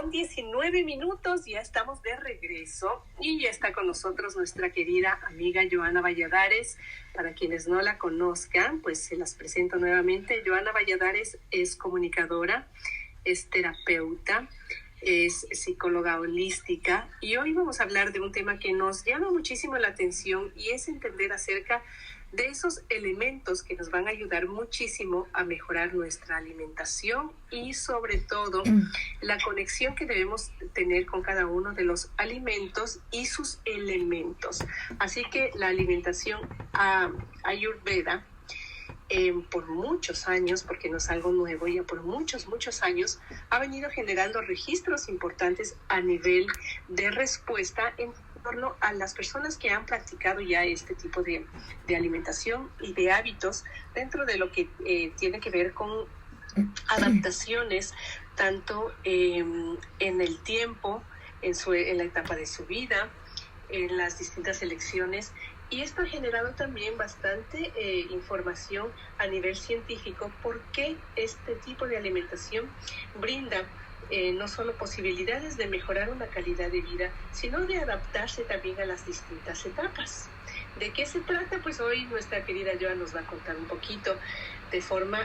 con 19 minutos, ya estamos de regreso y ya está con nosotros nuestra querida amiga Joana Valladares. Para quienes no la conozcan, pues se las presento nuevamente. Joana Valladares es comunicadora, es terapeuta, es psicóloga holística y hoy vamos a hablar de un tema que nos llama muchísimo la atención y es entender acerca de esos elementos que nos van a ayudar muchísimo a mejorar nuestra alimentación y sobre todo la conexión que debemos tener con cada uno de los alimentos y sus elementos. Así que la alimentación Ayurveda por muchos años, porque no es algo nuevo, ya por muchos años ha venido generando registros importantes a nivel de respuesta en torno a las personas que han practicado ya este tipo de alimentación y de hábitos dentro de lo que tiene que ver con adaptaciones tanto en el tiempo, en la etapa de su vida, en las distintas elecciones. Y esto ha generado también bastante información a nivel científico porque este tipo de alimentación brinda no solo posibilidades de mejorar una calidad de vida, sino de adaptarse también a las distintas etapas. ¿De qué se trata? Pues hoy nuestra querida Joan nos va a contar un poquito de forma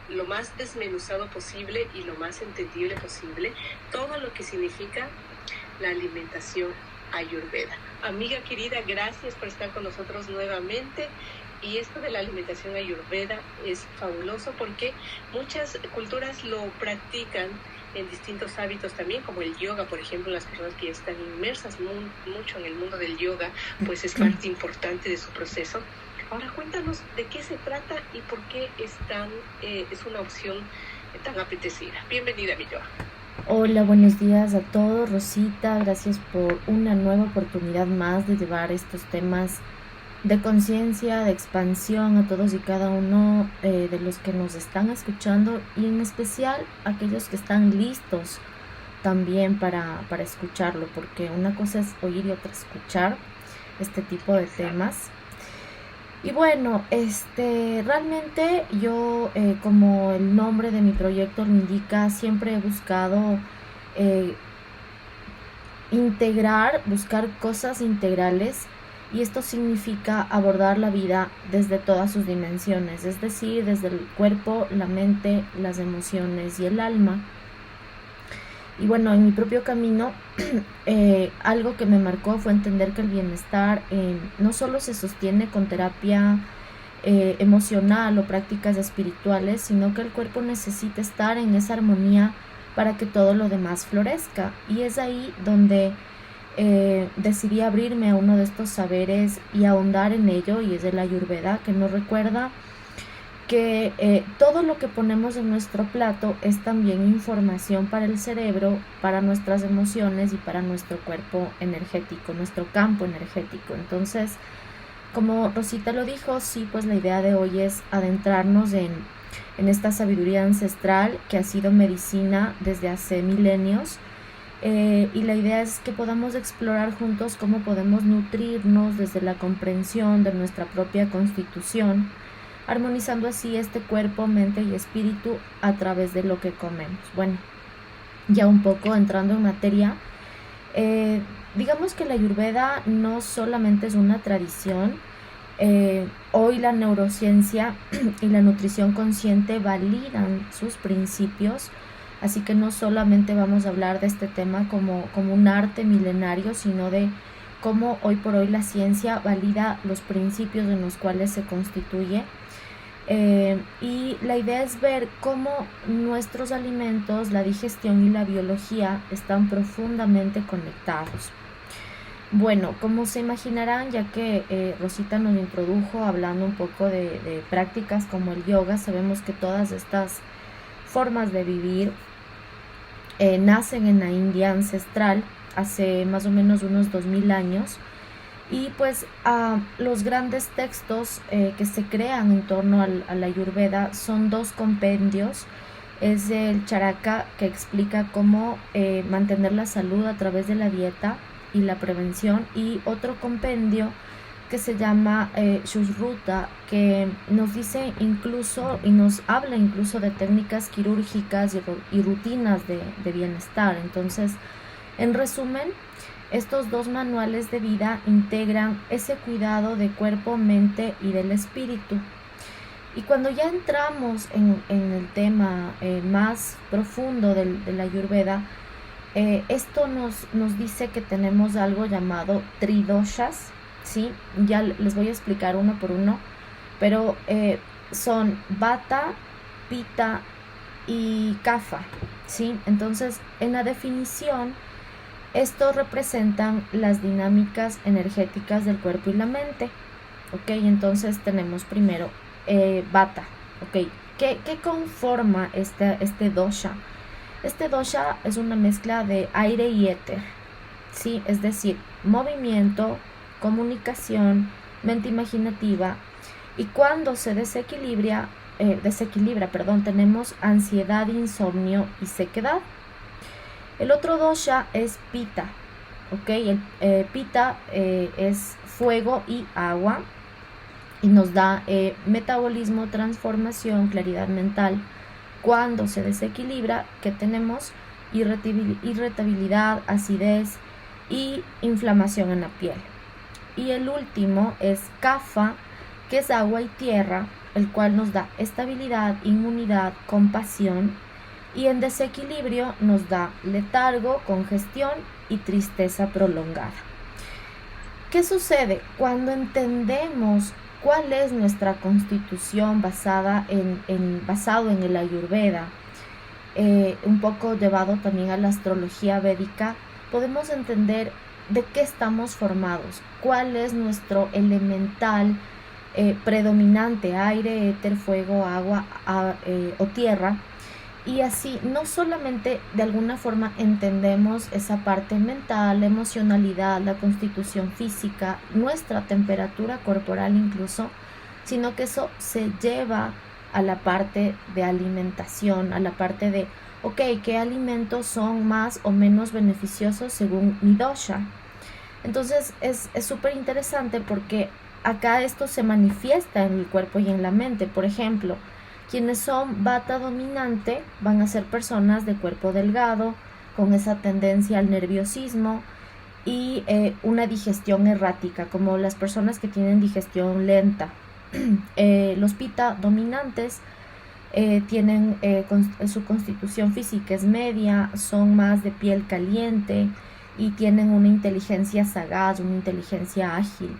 lo más desmenuzado posible y lo más entendible posible todo lo que significa la alimentación Ayurveda. Amiga querida, gracias por estar con nosotros nuevamente. Y esto de la alimentación Ayurveda es fabuloso porque muchas culturas lo practican en distintos hábitos también, como el yoga, por ejemplo. Las personas que ya están inmersas mucho en el mundo del yoga, pues es parte importante de su proceso. Ahora cuéntanos de qué se trata y por qué es una opción tan apetecida. Bienvenida, mi Joa. Hola, buenos días a todos. Rosita, gracias por una nueva oportunidad más de llevar estos temas de conciencia, de expansión a todos y cada uno de los que nos están escuchando y en especial aquellos que están listos también para escucharlo, porque una cosa es oír y otra escuchar este tipo de temas. Y bueno, realmente yo, como el nombre de mi proyecto lo indica, siempre he buscado buscar cosas integrales, y esto significa abordar la vida desde todas sus dimensiones, es decir, desde el cuerpo, la mente, las emociones y el alma. Y bueno, en mi propio camino, algo que me marcó fue entender que el bienestar no solo se sostiene con terapia emocional o prácticas espirituales, sino que el cuerpo necesita estar en esa armonía para que todo lo demás florezca. Y es ahí donde decidí abrirme a uno de estos saberes y ahondar en ello, y es el Ayurveda, que nos recuerda que todo lo que ponemos en nuestro plato es también información para el cerebro, para nuestras emociones y para nuestro cuerpo energético, nuestro campo energético. Entonces, como Rosita lo dijo, sí, pues la idea de hoy es adentrarnos en esta sabiduría ancestral que ha sido medicina desde hace milenios, y la idea es que podamos explorar juntos cómo podemos nutrirnos desde la comprensión de nuestra propia constitución, armonizando así este cuerpo, mente y espíritu a través de lo que comemos. Bueno, ya un poco entrando en materia, digamos que la Ayurveda no solamente es una tradición. Hoy la neurociencia y la nutrición consciente validan sus principios, así que no solamente vamos a hablar de este tema como un arte milenario, sino de cómo hoy por hoy la ciencia valida los principios en los cuales se constituye. Y la idea es ver cómo nuestros alimentos, la digestión y la biología están profundamente conectados. Bueno, como se imaginarán, ya que Rosita nos introdujo hablando un poco de prácticas como el yoga, sabemos que todas estas formas de vivir nacen en la India ancestral hace más o menos unos 2000 años. Y pues los grandes textos que se crean en torno a la Ayurveda son dos compendios. Es el Charaka, que explica cómo mantener la salud a través de la dieta y la prevención, y otro compendio que se llama Sushruta, que nos dice incluso y nos habla incluso de técnicas quirúrgicas y rutinas de bienestar. Entonces, en resumen, estos dos manuales de vida integran ese cuidado de cuerpo, mente y del espíritu. Y cuando ya entramos en el tema más profundo de la Ayurveda, esto nos dice que tenemos algo llamado tridoshas, ¿sí? Ya les voy a explicar uno por uno, pero son Vata, Pitta y Kapha, ¿sí? Entonces, en la definición, estos representan las dinámicas energéticas del cuerpo y la mente, ¿ok? Entonces tenemos primero Vata, ¿ok? ¿Qué conforma este dosha? Este dosha es una mezcla de aire y éter, ¿sí? Es decir, movimiento, comunicación, mente imaginativa, y cuando se desequilibra, tenemos ansiedad, insomnio y sequedad. El otro dosha es Pitta, ¿ok? Pitta es fuego y agua, y nos da metabolismo, transformación, claridad mental. Cuando se desequilibra, que tenemos irritabilidad, acidez y inflamación en la piel. Y el último es Kapha, que es agua y tierra, el cual nos da estabilidad, inmunidad, compasión, y en desequilibrio nos da letargo, congestión y tristeza prolongada. ¿Qué sucede? Cuando entendemos cuál es nuestra constitución basado en el Ayurveda, un poco llevado también a la astrología védica, podemos entender de qué estamos formados, cuál es nuestro elemental predominante, aire, éter, fuego, agua o tierra. Y así no solamente de alguna forma entendemos esa parte mental, la emocionalidad, la constitución física, nuestra temperatura corporal incluso, sino que eso se lleva a la parte de alimentación, a la parte de, ok, ¿qué alimentos son más o menos beneficiosos según mi dosha? Entonces es súper interesante porque acá esto se manifiesta en el cuerpo y en la mente. Por ejemplo, quienes son Vata dominante van a ser personas de cuerpo delgado, con esa tendencia al nerviosismo y una digestión errática, como las personas que tienen digestión lenta. Los Pitta dominantes tienen su constitución física es media, son más de piel caliente y tienen una inteligencia sagaz, una inteligencia ágil.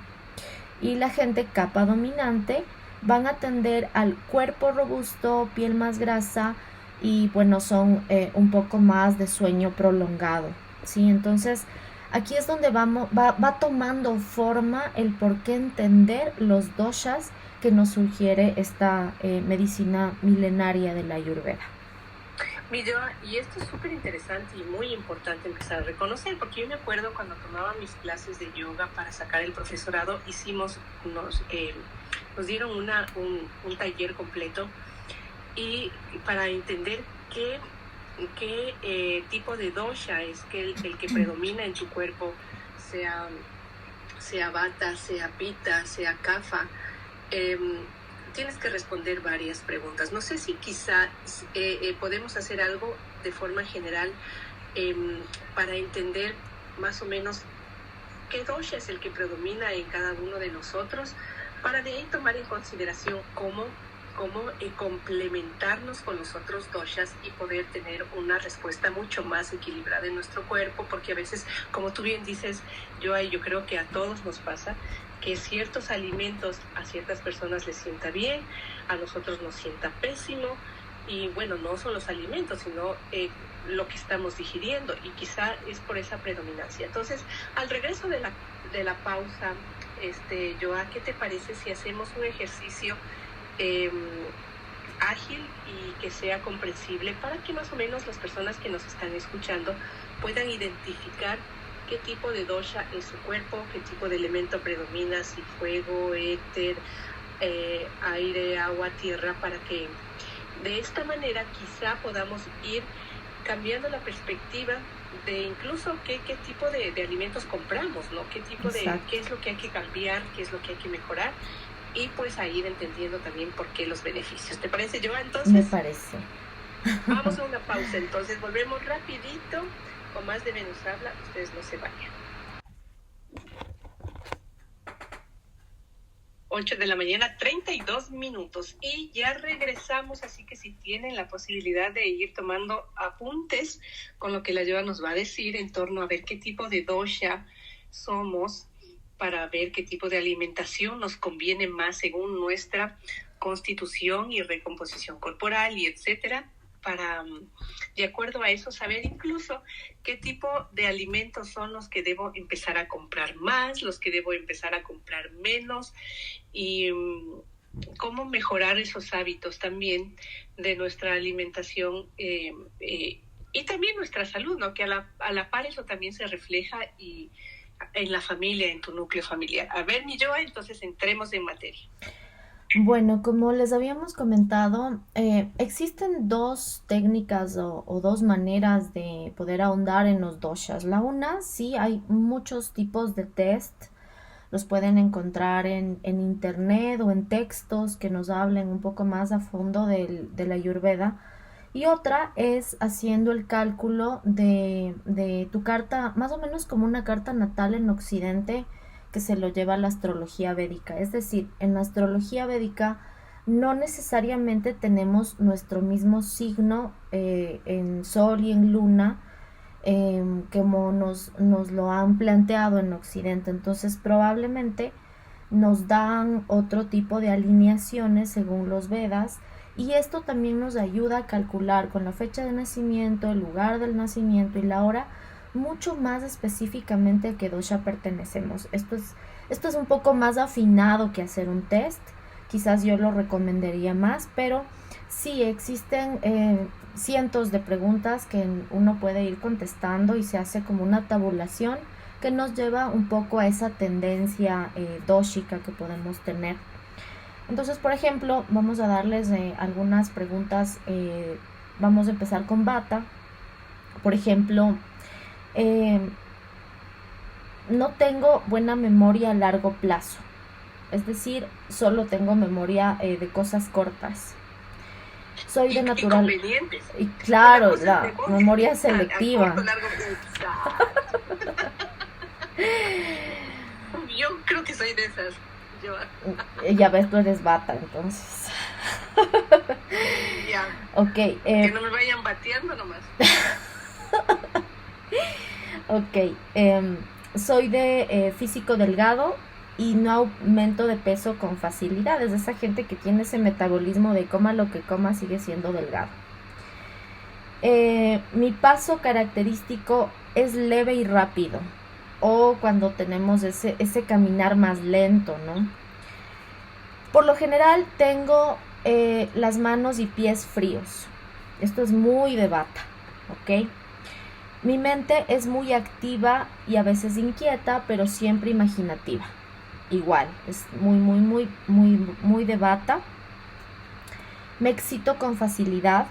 Y la gente Kapha dominante van a tender al cuerpo robusto, piel más grasa y bueno, son un poco más de sueño prolongado, ¿sí? Entonces aquí es donde va tomando forma el por qué entender los doshas que nos sugiere esta medicina milenaria de la Ayurveda. Y esto es súper interesante y muy importante empezar a reconocer, porque yo me acuerdo cuando tomaba mis clases de yoga para sacar el profesorado, nos dieron un taller completo y para entender qué tipo de dosha es el que predomina en tu cuerpo, sea Vata, sea Pitta, sea Kapha. Tienes que responder varias preguntas. No sé si quizá podemos hacer algo de forma general para entender más o menos qué dosha es el que predomina en cada uno de nosotros, para de ahí tomar en consideración cómo complementarnos con los otros doshas y poder tener una respuesta mucho más equilibrada en nuestro cuerpo, porque a veces, como tú bien dices, yo creo que a todos nos pasa que ciertos alimentos a ciertas personas les sienta bien, a nosotros nos sienta pésimo, y bueno, no son los alimentos, sino lo que estamos digiriendo, y quizá es por esa predominancia. Entonces, al regreso de la pausa, Joa, ¿qué te parece si hacemos un ejercicio ágil y que sea comprensible para que más o menos las personas que nos están escuchando puedan identificar qué tipo de dosha es su cuerpo, qué tipo de elemento predomina, si fuego, éter, aire, agua, tierra, para que de esta manera quizá podamos ir cambiando la perspectiva de incluso qué tipo de alimentos compramos, ¿no? Qué es lo que hay que cambiar, qué es lo que hay que mejorar, y pues a ir entendiendo también por qué los beneficios. ¿Te parece, Joa? Entonces, me parece. Vamos a una pausa, entonces volvemos rapidito con más de Venus Habla. Ustedes no se vayan. 8 de la mañana, 32 minutos, y ya regresamos, así que si tienen la posibilidad de ir tomando apuntes con lo que la Joa nos va a decir en torno a ver qué tipo de dosha somos, para ver qué tipo de alimentación nos conviene más según nuestra constitución y recomposición corporal y etcétera, para, de acuerdo a eso, saber incluso qué tipo de alimentos son los que debo empezar a comprar más, los que debo empezar a comprar menos, y cómo mejorar esos hábitos también de nuestra alimentación y también nuestra salud, ¿no? Que a la par eso también se refleja y en la familia, en tu núcleo familiar. A ver, mi Joa, entonces entremos en materia. Bueno, como les habíamos comentado, existen dos técnicas o dos maneras de poder ahondar en los doshas. La una, sí, hay muchos tipos de test, los pueden encontrar en internet o en textos que nos hablen un poco más a fondo de la Ayurveda. Y otra es haciendo el cálculo de tu carta, más o menos como una carta natal en Occidente, que se lo lleva a la astrología védica. Es decir, en la astrología védica no necesariamente tenemos nuestro mismo signo en Sol y en Luna, como nos lo han planteado en Occidente. Entonces probablemente nos dan otro tipo de alineaciones según los Vedas, y esto también nos ayuda a calcular con la fecha de nacimiento, el lugar del nacimiento y la hora, mucho más específicamente a qué dosha pertenecemos. Esto es un poco más afinado que hacer un test. Quizás yo lo recomendaría más, pero sí existen cientos de preguntas que uno puede ir contestando y se hace como una tabulación que nos lleva un poco a esa tendencia dóshica que podemos tener. Entonces, por ejemplo, vamos a darles algunas preguntas. Vamos a empezar con Vata. Por ejemplo, no tengo buena memoria a largo plazo. Es decir, solo tengo memoria de cosas cortas. Soy de natural. Y claro, la memoria selectiva. Yo creo que soy de esas. Ya ves, tú eres Vata, entonces. Ya. Okay, que no me vayan bateando nomás. Ok, soy de físico delgado y no aumento de peso con facilidad. Es esa gente que tiene ese metabolismo de coma lo que coma, sigue siendo delgado. Mi paso característico es leve y rápido, o cuando tenemos ese caminar más lento, ¿no? Por lo general tengo las manos y pies fríos. Esto es muy de Vata, ¿ok? Mi mente es muy activa y a veces inquieta, pero siempre imaginativa. Igual, es muy de Vata. Me excito con facilidad.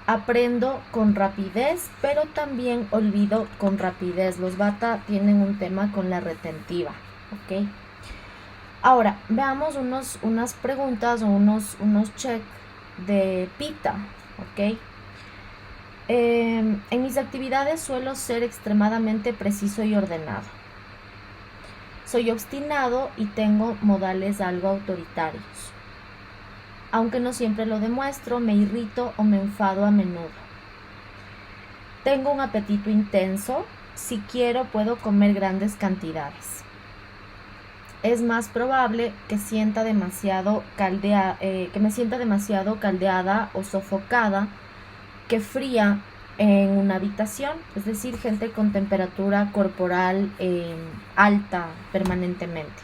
Aprendo con rapidez, pero también olvido con rapidez. Los Vata tienen un tema con la retentiva, ¿ok? Ahora, veamos unas preguntas o unos check de Pitta, ¿ok? En mis actividades suelo ser extremadamente preciso y ordenado. Soy obstinado y tengo modales algo autoritarios. Aunque no siempre lo demuestro, me irrito o me enfado a menudo. Tengo un apetito intenso. Si quiero, puedo comer grandes cantidades. Es más probable que me sienta demasiado caldeada o sofocada que fría en una habitación, es decir, gente con temperatura corporal alta permanentemente.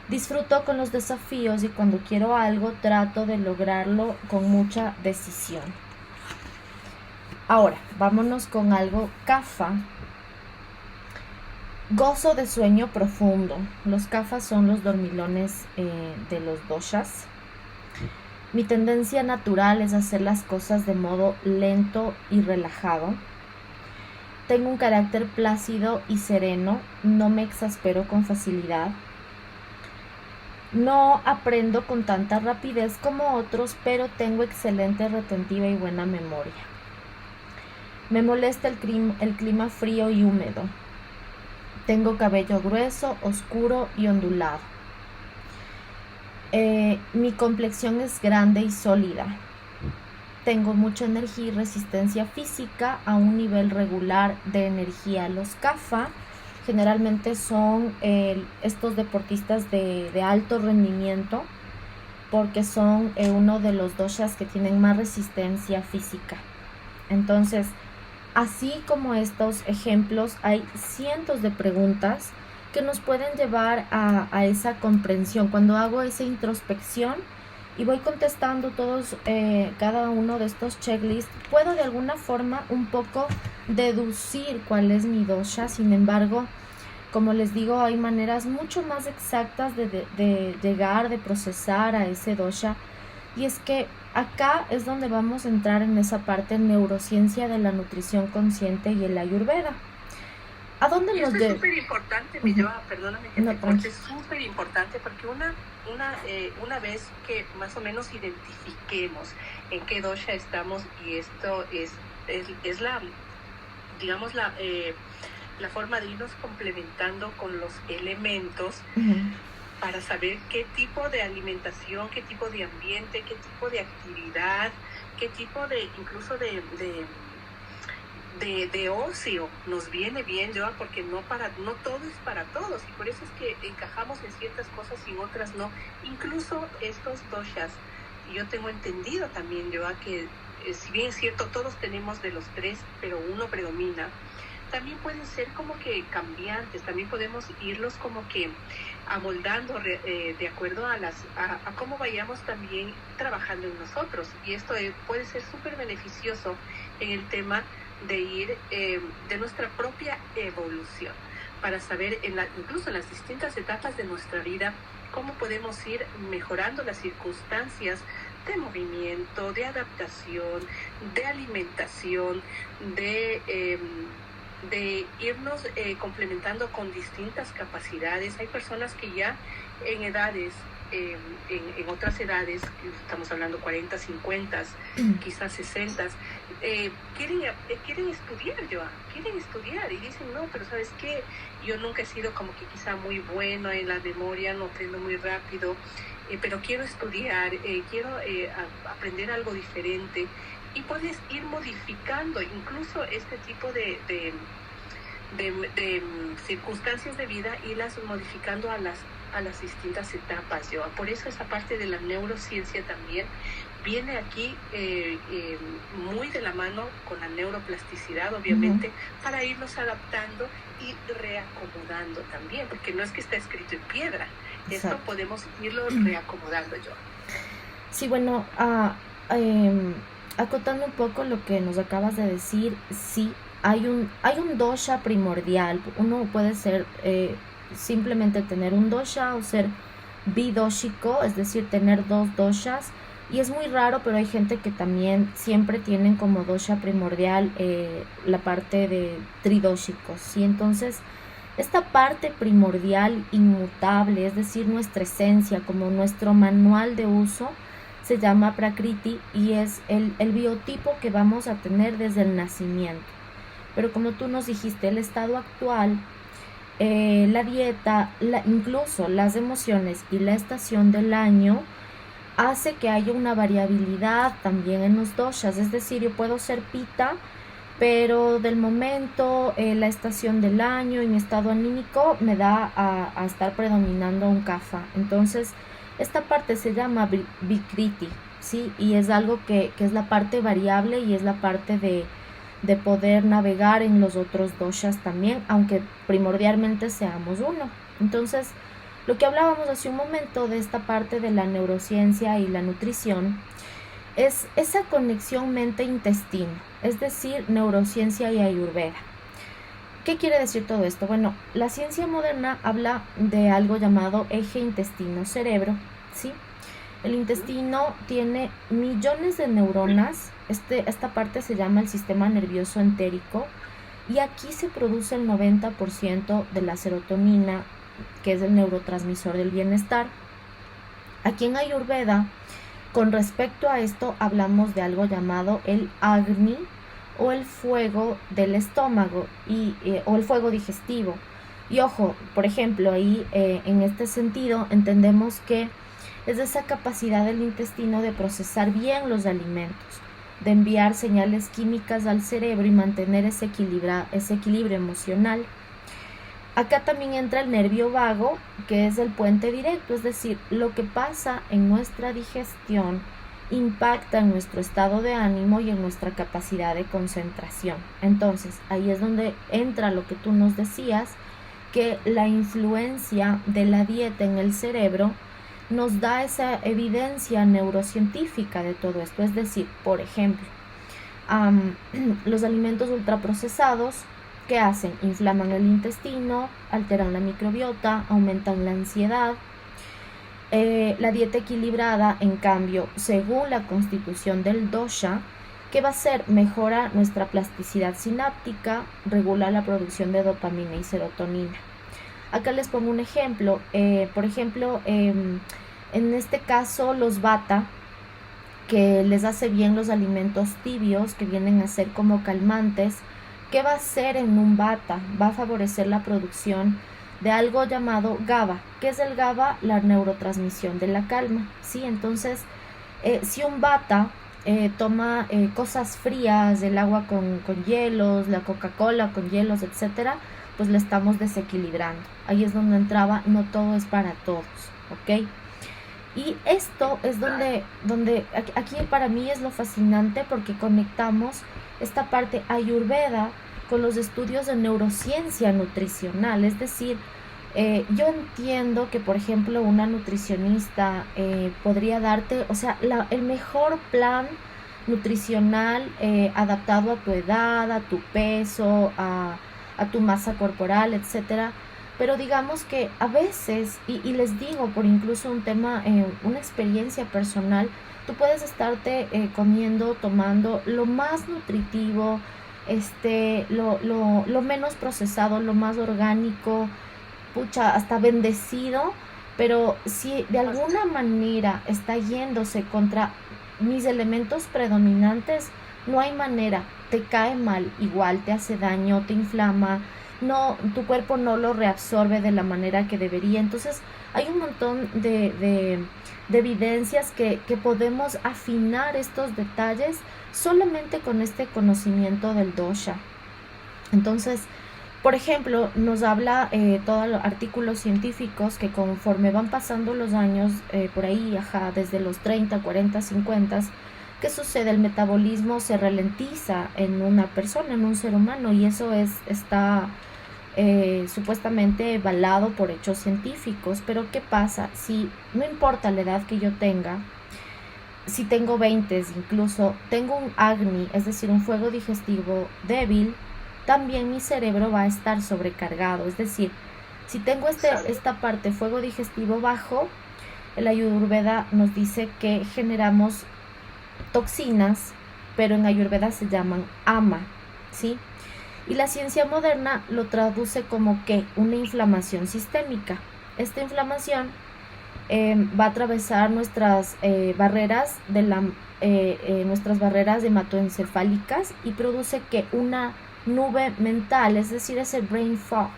Disfruto con los desafíos y cuando quiero algo trato de lograrlo con mucha decisión. Ahora, vámonos con algo Kapha. Gozo de sueño profundo. Los Kaphas son los dormilones de los doshas. Mi tendencia natural es hacer las cosas de modo lento y relajado. Tengo un carácter plácido y sereno, no me exaspero con facilidad. No aprendo con tanta rapidez como otros, pero tengo excelente retentiva y buena memoria. Me molesta el clima frío y húmedo. Tengo cabello grueso, oscuro y ondulado. Mi complexión es grande y sólida. Tengo mucha energía y resistencia física a un nivel regular de energía. Los Kapha generalmente son estos deportistas de alto rendimiento porque son uno de los doshas que tienen más resistencia física. Entonces, así como estos ejemplos, hay cientos de preguntas que nos pueden llevar a esa comprensión. Cuando hago esa introspección y voy contestando todos, cada uno de estos checklists, puedo de alguna forma un poco deducir cuál es mi dosha. Sin embargo, como les digo, hay maneras mucho más exactas de llegar, de procesar a ese dosha. Y es que acá es donde vamos a entrar en esa parte neurociencia de la nutrición consciente y el Ayurveda. ¿A dónde nos lleva? Es súper importante, mi Joa, perdóname que te corte, es súper importante porque una vez que más o menos identifiquemos en qué dosha estamos, y esto es la, digamos, la forma de irnos complementando con los elementos para saber qué tipo de alimentación, qué tipo de ambiente, qué tipo de actividad, qué tipo de, incluso de ocio nos viene bien, Joa, porque no todo es para todos, y por eso es que encajamos en ciertas cosas y en otras no. Incluso estos doshas, yo tengo entendido también, Joa, que si bien es cierto, todos tenemos de los tres, pero uno predomina, también pueden ser como que cambiantes, también podemos irlos como que amoldando de acuerdo a cómo vayamos también trabajando en nosotros, y esto puede ser súper beneficioso en el tema de ir de nuestra propia evolución, para saber incluso en las distintas etapas de nuestra vida cómo podemos ir mejorando las circunstancias de movimiento, de adaptación, de alimentación, de irnos complementando con distintas capacidades. Hay personas que ya en edades, en otras edades, estamos hablando 40, 50, quizás 60, quieren estudiar, Joa, quieren estudiar y dicen, no, pero ¿sabes qué? Yo nunca he sido como que quizá muy bueno en la memoria, no aprendo muy rápido, pero quiero estudiar, quiero aprender algo diferente, y puedes ir modificando incluso este tipo de circunstancias de vida, irlas modificando a las distintas etapas. Por eso esa parte de la neurociencia también viene aquí muy de la mano con la neuroplasticidad, obviamente, para irnos adaptando y reacomodando también, porque no es que está escrito en piedra. Exacto. Esto podemos irlo reacomodando, Joa. Sí, bueno, acotando un poco lo que nos acabas de decir, sí, hay un dosha primordial. Uno puede ser simplemente tener un dosha o ser bidóxico, es decir, tener dos doshas, y es muy raro, pero hay gente que también siempre tienen como dosha primordial la parte de tridóxicos, ¿sí? Entonces, esta parte primordial inmutable, es decir, nuestra esencia, como nuestro manual de uso, se llama Prakriti, y es el biotipo que vamos a tener desde el nacimiento. Pero como tú nos dijiste, el estado actual, la dieta, incluso las emociones y la estación del año hace que haya una variabilidad también en los doshas. Es decir, yo puedo ser pita, pero del momento, la estación del año y mi estado anímico me da a estar predominando un kapha. Entonces, esta parte se llama Vikriti, ¿sí? Y es algo que es la parte variable, y es la parte de poder navegar en los otros doshas también, aunque primordialmente seamos uno. Entonces, lo que hablábamos hace un momento de esta parte de la neurociencia y la nutrición es esa conexión mente-intestino, es decir, neurociencia y ayurveda. ¿Qué quiere decir todo esto? Bueno, la ciencia moderna habla de algo llamado eje intestino-cerebro, ¿sí? El intestino tiene millones de neuronas, esta parte se llama el sistema nervioso entérico, y aquí se produce el 90% de la serotonina, que es el neurotransmisor del bienestar. Aquí en Ayurveda, con respecto a esto, hablamos de algo llamado el Agni, o el fuego del estómago, o el fuego digestivo. Y ojo, por ejemplo, ahí en este sentido entendemos que es esa capacidad del intestino de procesar bien los alimentos, de enviar señales químicas al cerebro y mantener ese equilibrio emocional. Acá también entra el nervio vago, que es el puente directo, es decir, lo que pasa en nuestra digestión impacta en nuestro estado de ánimo y en nuestra capacidad de concentración. Entonces, ahí es donde entra lo que tú nos decías, que la influencia de la dieta en el cerebro nos da esa evidencia neurocientífica de todo esto. Es decir, por ejemplo, los alimentos ultraprocesados, ¿qué hacen? Inflaman el intestino, alteran la microbiota, aumentan la ansiedad. La dieta equilibrada, en cambio, según la constitución del dosha, ¿qué va a hacer? Mejora nuestra plasticidad sináptica, regula la producción de dopamina y serotonina. Acá les pongo un ejemplo. Por ejemplo, en este caso, los vata, que les hace bien los alimentos tibios, que vienen a ser como calmantes, ¿qué va a hacer en un vata? Va a favorecer la producción de algo llamado GABA. ¿Qué es el GABA? La neurotransmisión de la calma, ¿sí? Entonces, si un vata toma cosas frías, el agua con hielos, la Coca-Cola con hielos, etcétera, pues le estamos desequilibrando. Ahí es donde entraba, no todo es para todos, ¿ok? Y esto es donde aquí para mí es lo fascinante, porque conectamos esta parte ayurveda con los estudios de neurociencia nutricional. Es decir, yo entiendo que, por ejemplo, una nutricionista podría darte, o sea, el mejor plan nutricional adaptado a tu edad, a tu peso, a tu masa corporal, etcétera. Pero digamos que a veces, y les digo por incluso un tema, una experiencia personal, tú puedes estarte comiendo, tomando lo más nutritivo, lo menos procesado, lo más orgánico, hasta bendecido, pero si de alguna manera está yéndose contra mis elementos predominantes, no hay manera, te cae mal, igual te hace daño, te inflama, no, tu cuerpo no lo reabsorbe de la manera que debería. Entonces hay un montón de evidencias que podemos afinar estos detalles solamente con este conocimiento del dosha. Entonces, por ejemplo, nos habla todos los artículos científicos que conforme van pasando los años, por ahí, desde los 30, 40, 50, ¿qué sucede? El metabolismo se ralentiza en una persona, en un ser humano, y eso está supuestamente avalado por hechos científicos. Pero ¿qué pasa? Si no importa la edad que yo tenga, si tengo 20, incluso tengo un Agni, es decir, un fuego digestivo débil, también mi cerebro va a estar sobrecargado. Es decir, si tengo esta parte fuego digestivo bajo, el Ayurveda nos dice que generamos toxinas, pero en Ayurveda se llaman ama, ¿sí? Y la ciencia moderna lo traduce como que una inflamación sistémica. Esta inflamación va a atravesar nuestras barreras nuestras barreras hematoencefálicas y produce que una nube mental, es decir, ese brain fog.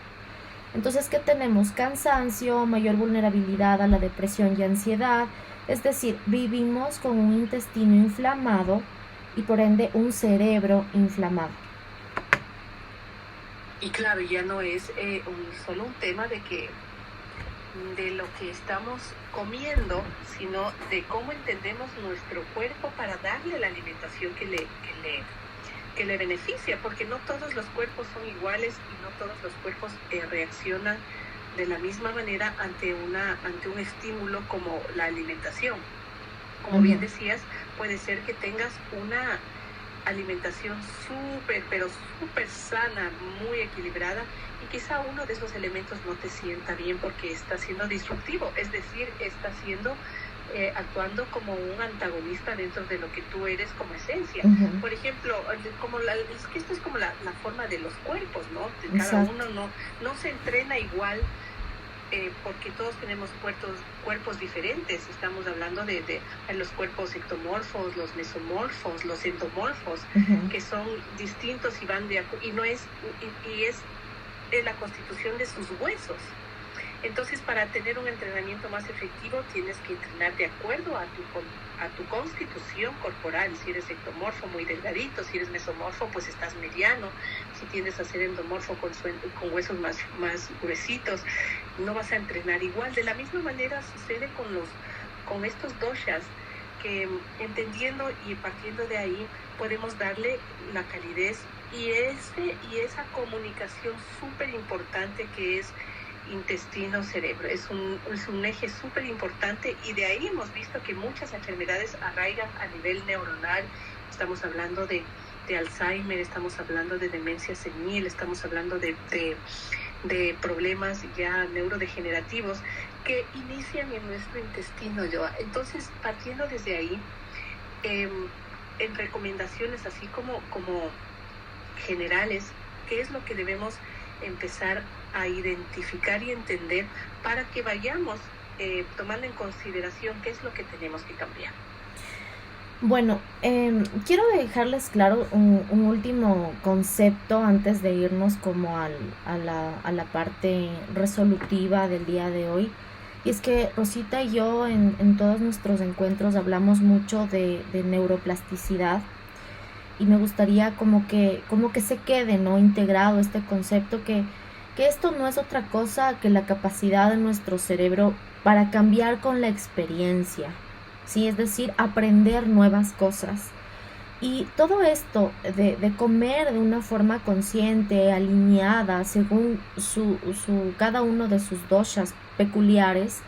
Entonces, ¿qué tenemos? Cansancio, mayor vulnerabilidad a la depresión y ansiedad. Es decir, vivimos con un intestino inflamado y por ende un cerebro inflamado. Y claro, ya no es solo un tema de lo que estamos comiendo, sino de cómo entendemos nuestro cuerpo para darle la alimentación que le beneficia, porque no todos los cuerpos son iguales y no todos los cuerpos reaccionan de la misma manera ante un estímulo como la alimentación. Como bien decías, puede ser que tengas una alimentación pero súper sana, muy equilibrada, y quizá uno de esos elementos no te sienta bien porque está siendo disruptivo, es decir, está siendo actuando como un antagonista dentro de lo que tú eres como esencia. Por ejemplo, es que esto es como la forma de los cuerpos, ¿no? Cada uno no se entrena igual, porque todos tenemos cuerpos diferentes. Estamos hablando de los cuerpos ectomorfos, los mesomorfos, los endomorfos, que son distintos y van y no es y es la constitución de sus huesos. Entonces, para tener un entrenamiento más efectivo, tienes que entrenar de acuerdo a tu constitución corporal. Si eres ectomorfo, muy delgadito; si eres mesomorfo, pues estás mediano; si tiendes a ser endomorfo, con huesos más gruesitos, no vas a entrenar igual. De la misma manera sucede con estos doshas, que entendiendo y partiendo de ahí, podemos darle la calidez y esa comunicación súper importante que es intestino-cerebro. Es un eje súper importante, y de ahí hemos visto que muchas enfermedades arraigan a nivel neuronal. Estamos hablando de Alzheimer, estamos hablando de demencia senil, estamos hablando de problemas ya neurodegenerativos que inician en nuestro intestino. Entonces, partiendo desde ahí, en recomendaciones así como generales, ¿qué es lo que debemos empezar a identificar y entender para que vayamos tomando en consideración qué es lo que tenemos que cambiar? Bueno, quiero dejarles claro un último concepto antes de irnos como a la parte resolutiva del día de hoy. Y es que Rosita y yo en todos nuestros encuentros hablamos mucho de neuroplasticidad, y me gustaría como que se quede, ¿no?, integrado este concepto, que esto no es otra cosa que la capacidad de nuestro cerebro para cambiar con la experiencia, ¿sí? Es decir, aprender nuevas cosas. Y todo esto de comer de una forma consciente, alineada, según cada uno de sus doshas peculiares,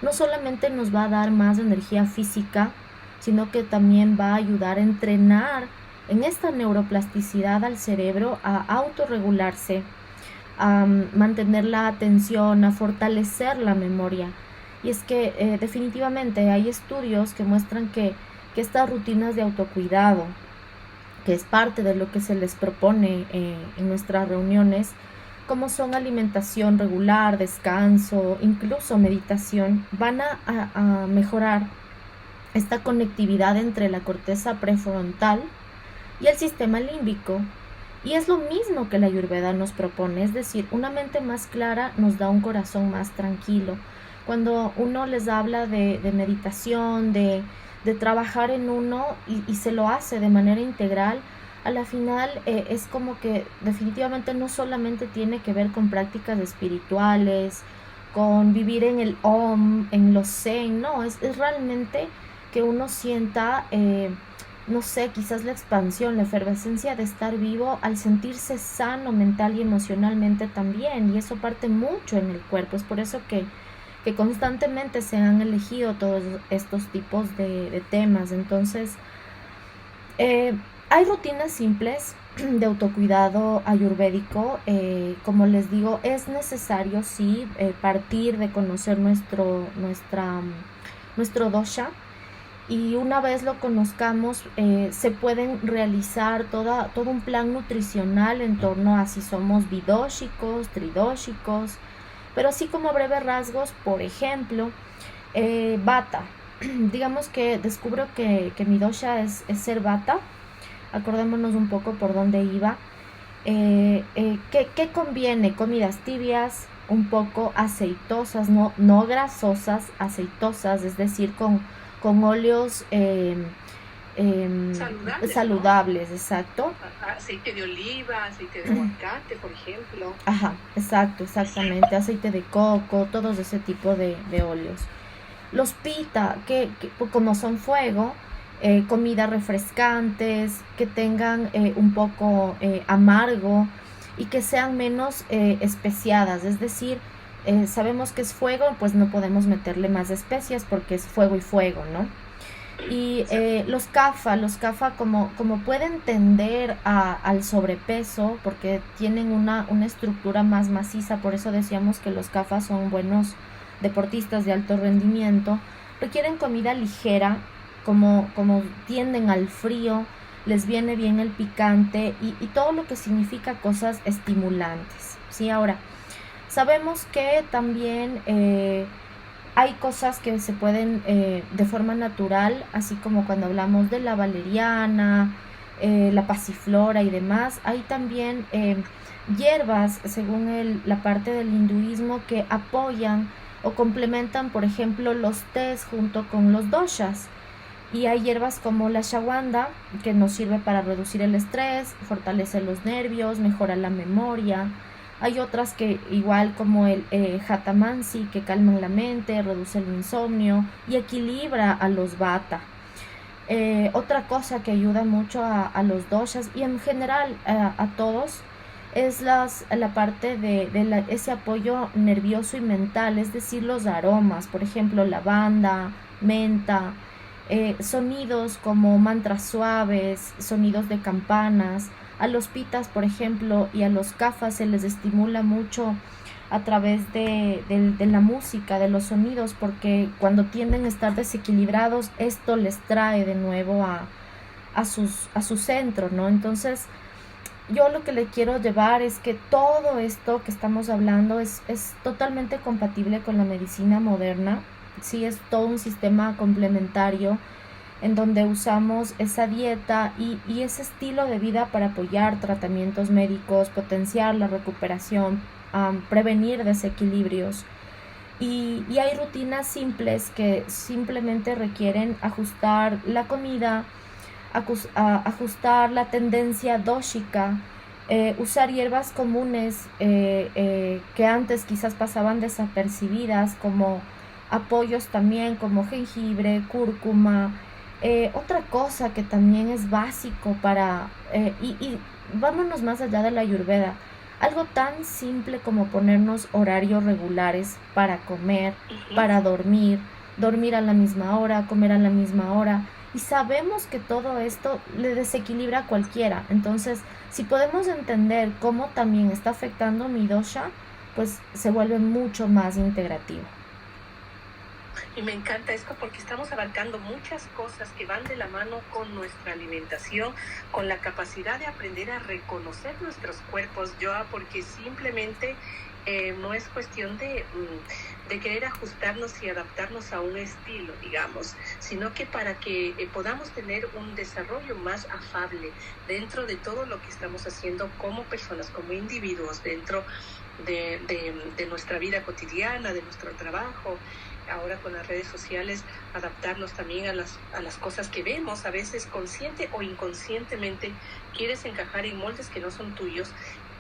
no solamente nos va a dar más energía física, sino que también va a ayudar a entrenar en esta neuroplasticidad al cerebro a autorregularse, a mantener la atención, a fortalecer la memoria. Y es que definitivamente hay estudios que muestran que estas rutinas de autocuidado, que es parte de lo que se les propone en nuestras reuniones, como son alimentación regular, descanso, incluso meditación, van a mejorar esta conectividad entre la corteza prefrontal y el sistema límbico. Y es lo mismo que la Ayurveda nos propone, es decir, una mente más clara nos da un corazón más tranquilo. Cuando uno les habla de meditación, de trabajar en uno y se lo hace de manera integral, a la final es como que definitivamente no solamente tiene que ver con prácticas espirituales, con vivir en el Om, en los Zen, no, es realmente que uno sienta no sé, quizás la expansión, la efervescencia de estar vivo al sentirse sano mental y emocionalmente también, y eso parte mucho en el cuerpo. Es por eso que constantemente se han elegido todos estos tipos de temas. Entonces, hay rutinas simples de autocuidado ayurvédico. Como les digo, es necesario sí partir de conocer nuestro dosha. Y una vez lo conozcamos, se pueden realizar todo un plan nutricional en torno a si somos bidóshicos, tridóshicos, pero así como breves rasgos. Por ejemplo, Vata. Digamos que descubro que mi dosha es ser Vata. Acordémonos un poco por dónde iba. ¿Qué conviene? Comidas tibias, un poco aceitosas, no grasosas, aceitosas, es decir, con óleos saludables, ¿no? Exacto. Aceite de oliva, aceite de aguacate, por ejemplo. Ajá, exactamente. Aceite de coco, todos ese tipo de óleos. Los pita, que como son fuego, comidas refrescantes, que tengan un poco amargo y que sean menos especiadas, es decir, sabemos que es fuego, pues no podemos meterle más especias porque es fuego y fuego, ¿no? Y los kapha como pueden tender al sobrepeso porque tienen una estructura más maciza, por eso decíamos que los kapha son buenos deportistas de alto rendimiento. requieren comida ligera, como tienden al frío, les viene bien el picante y todo lo que significa cosas estimulantes, ¿sí? Ahora, sabemos que también hay cosas que se pueden de forma natural, así como cuando hablamos de la valeriana, la pasiflora y demás. Hay también hierbas, según la parte del hinduismo, que apoyan o complementan, por ejemplo, los tés junto con los doshas. Y hay hierbas como la shawanda, que nos sirve para reducir el estrés, fortalece los nervios, mejora la memoria. Hay otras que igual como el jatamansi, que calman la mente, reduce el insomnio y equilibra a los vata. Otra cosa que ayuda mucho a los doshas y en general a todos es la parte de ese apoyo nervioso y mental, es decir, los aromas, por ejemplo, lavanda, menta, sonidos como mantras suaves, sonidos de campanas. A los pitas, por ejemplo, y a los kafas se les estimula mucho a través de la música, de los sonidos, porque cuando tienden a estar desequilibrados, esto les trae de nuevo a su centro, ¿no? Entonces, yo lo que le quiero llevar es que todo esto que estamos hablando es totalmente compatible con la medicina moderna. Sí, es todo un sistema complementario en donde usamos esa dieta y ese estilo de vida para apoyar tratamientos médicos, potenciar la recuperación, prevenir desequilibrios. Y hay rutinas simples que simplemente requieren ajustar la comida, ajustar la tendencia dóxica, usar hierbas comunes que antes quizás pasaban desapercibidas, como apoyos también como jengibre, cúrcuma. Otra cosa que también es básico y vámonos más allá de la ayurveda, algo tan simple como ponernos horarios regulares para comer, para dormir a la misma hora, comer a la misma hora. Y sabemos que todo esto le desequilibra a cualquiera. Entonces, si podemos entender cómo también está afectando mi dosha, pues se vuelve mucho más integrativo. Y me encanta esto porque estamos abarcando muchas cosas que van de la mano con nuestra alimentación, con la capacidad de aprender a reconocer nuestros cuerpos, Joa, porque simplemente no es cuestión de querer ajustarnos y adaptarnos a un estilo, digamos, sino que para que podamos tener un desarrollo más afable dentro de todo lo que estamos haciendo como personas, como individuos, dentro de nuestra vida cotidiana, de nuestro trabajo. Ahora con las redes sociales, adaptarnos también a las cosas que vemos, a veces consciente o inconscientemente quieres encajar en moldes que no son tuyos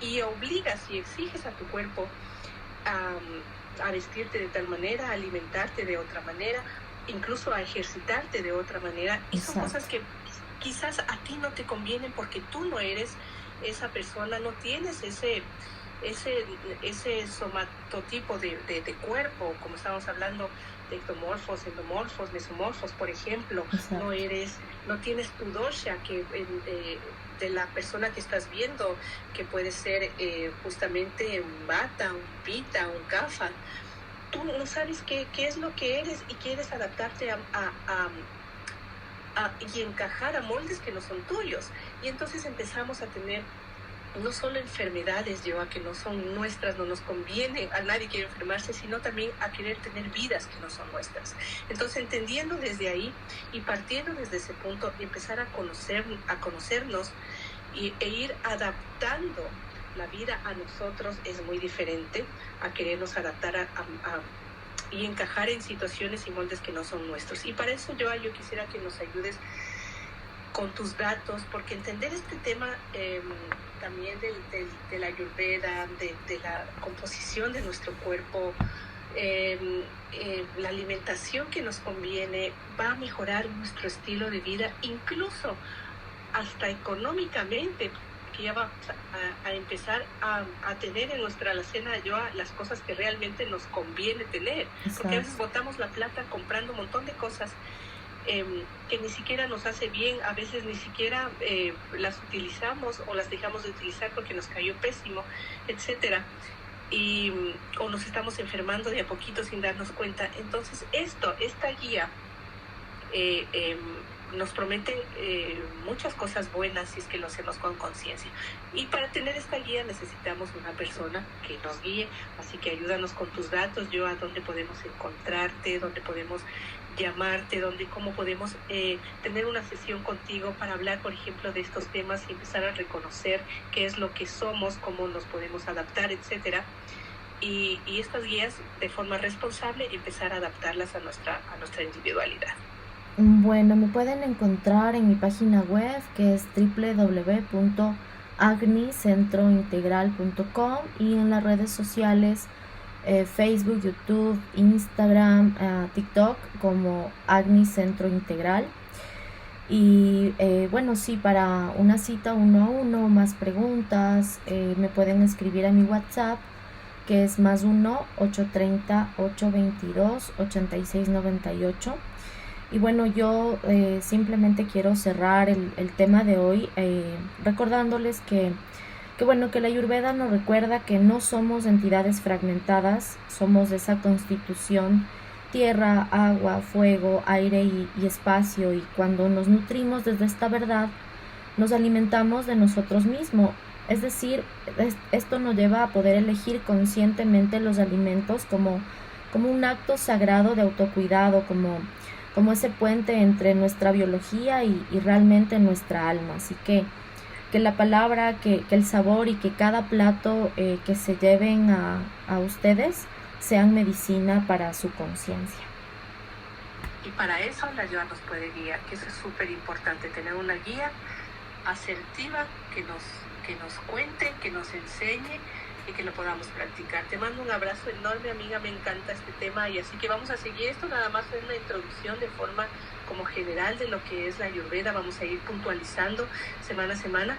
y obligas y exiges a tu cuerpo a vestirte de tal manera, a alimentarte de otra manera, incluso a ejercitarte de otra manera. Y son cosas que quizás a ti no te convienen porque tú no eres esa persona, no tienes ese somatotipo de cuerpo, como estamos hablando de ectomorfos, endomorfos, mesomorfos, por ejemplo. No tienes tu dosha de la persona que estás viendo, que puede ser justamente un vata, un pita, un kapha. Tú no sabes qué es lo que eres y quieres adaptarte y encajar a moldes que no son tuyos. Y entonces empezamos a tener no solo enfermedades, que no son nuestras, no nos conviene, a nadie quiere enfermarse, sino también a querer tener vidas que no son nuestras. Entonces, entendiendo desde ahí y partiendo desde ese punto, empezar a conocernos e ir adaptando la vida a nosotros es muy diferente a querernos adaptar y encajar en situaciones y moldes que no son nuestros. Y para eso, yo quisiera que nos ayudes con tus datos, porque entender este tema también de la ayurveda, de la composición de nuestro cuerpo, la alimentación que nos conviene, va a mejorar nuestro estilo de vida, incluso hasta económicamente, que ya va a empezar a tener en nuestra alacena las cosas que realmente nos conviene tener. Exacto. Porque a veces botamos la plata comprando un montón de cosas que ni siquiera nos hace bien, a veces ni siquiera las utilizamos o las dejamos de utilizar porque nos cayó pésimo, etcétera. o nos estamos enfermando de a poquito sin darnos cuenta. Entonces esta guía nos promete muchas cosas buenas si es que lo hacemos con conciencia. Y para tener esta guía necesitamos una persona que nos guíe, así que ayúdanos con tus datos, a dónde podemos encontrarte, dónde podemos llamarte, cómo podemos tener una sesión contigo para hablar, por ejemplo, de estos temas y empezar a reconocer qué es lo que somos, cómo nos podemos adaptar, etcétera. Y estas guías, de forma responsable, empezar a adaptarlas a nuestra individualidad. Bueno, me pueden encontrar en mi página web, que es www.agnicentrointegral.com, y en las redes sociales Facebook, YouTube, Instagram, TikTok, como Agni Centro Integral. Y bueno, sí, para una cita 1-a-1, más preguntas, me pueden escribir a mi WhatsApp, que es +1 830 822 8698. Y bueno, yo simplemente quiero cerrar el tema de hoy recordándoles que la Ayurveda nos recuerda que no somos entidades fragmentadas, somos de esa constitución: tierra, agua, fuego, aire y espacio, y cuando nos nutrimos desde esta verdad, nos alimentamos de nosotros mismos. Es decir, esto nos lleva a poder elegir conscientemente los alimentos como un acto sagrado de autocuidado, como ese puente entre nuestra biología y realmente nuestra alma. Así que la palabra, que el sabor y que cada plato que se lleven a ustedes sean medicina para su conciencia. Y para eso la ayuda nos puede guiar, que eso es súper importante, tener una guía asertiva que nos cuente, que nos enseñe y que lo podamos practicar. Te mando un abrazo enorme, amiga, me encanta este tema, y así que vamos a seguir. Esto nada más es una introducción de forma como general de lo que es la Ayurveda. Vamos a ir puntualizando semana a semana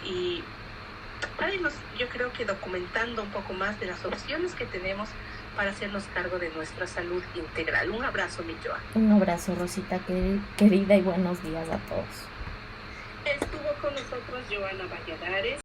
y para irnos, yo creo que documentando un poco más de las opciones que tenemos para hacernos cargo de nuestra salud integral. Un abrazo, mi Joa. Un abrazo, Rosita querida, y buenos días a todos. Estuvo con nosotros Joana Valladares.